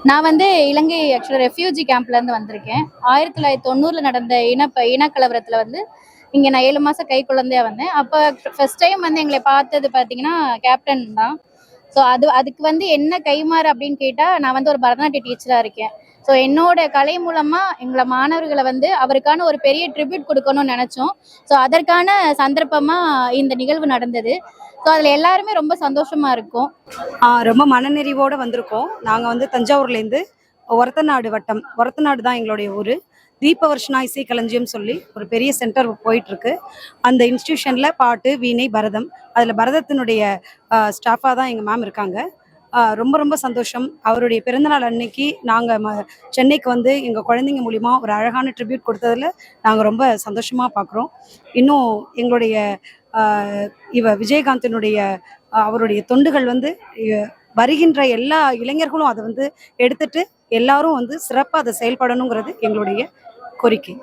நான் வந்து இலங்கை ஆக்சுவலாக ரெஃப்யூஜி கேம்ப்லேருந்து வந்திருக்கேன். 1990 நடந்த இனக்கலவரத்தில் வந்து இங்கே நான் 7 மாதம் கை குழந்தையா வந்தேன். அப்போ ஃபர்ஸ்ட் டைம் வந்து எங்களை பார்த்தது பார்த்தீங்கன்னா கேப்டன் தான். ஸோ அதுக்கு வந்து என்ன கைமாறு அப்படின்னு கேட்டால், நான் வந்து ஒரு பரதநாட்டிய டீச்சராக இருக்கேன். ஸோ என்னோட கலை மூலமாக எங்களை மாணவர்களை வந்து அவருக்கான ஒரு பெரிய ட்ரிபியூட் கொடுக்கணும்னு நினச்சோம். ஸோ அதற்கான சந்தர்ப்பமாக இந்த நிகழ்வு நடந்தது. ஸோ அதில் எல்லாருமே ரொம்ப சந்தோஷமாக இருக்கும். ரொம்ப மனநிறைவோடு வந்திருக்கோம். நாங்கள் வந்து தஞ்சாவூர்லேருந்து ஒரத்தநாடு வட்டம், ஒரத்தநாடு தான் எங்களுடைய ஊர். தீபவர்ஷனா இசை களஞ்சியம் சொல்லி ஒரு பெரிய சென்டர் போயிட்டுருக்கு. அந்த இன்ஸ்டியூஷனில் பாட்டு, வீணை, பரதம், அதில் பரதத்தினுடைய ஸ்டாஃபாக தான் எங்கள் மேம் இருக்காங்க. ரொம்ப ரொம்ப சந்தோஷம். அவருடைய பிறந்தநாள் அன்னைக்கு நாங்கள் சென்னைக்கு வந்து எங்கள் குழந்தைங்க மூலிமா ஒரு அழகான ட்ரிபியூட் கொடுத்ததில் நாங்கள் ரொம்ப சந்தோஷமாக பார்க்குறோம். இன்னும் எங்களுடைய விஜயகாந்தினுடைய அவருடைய தொண்டுகள் வந்து வருகின்ற எல்லா இளைஞர்களும் அதை வந்து எடுத்துட்டு எல்லாரும் வந்து சிறப்பாக அதை செயல்படணுங்கிறது எங்களுடைய கோரிக்கை.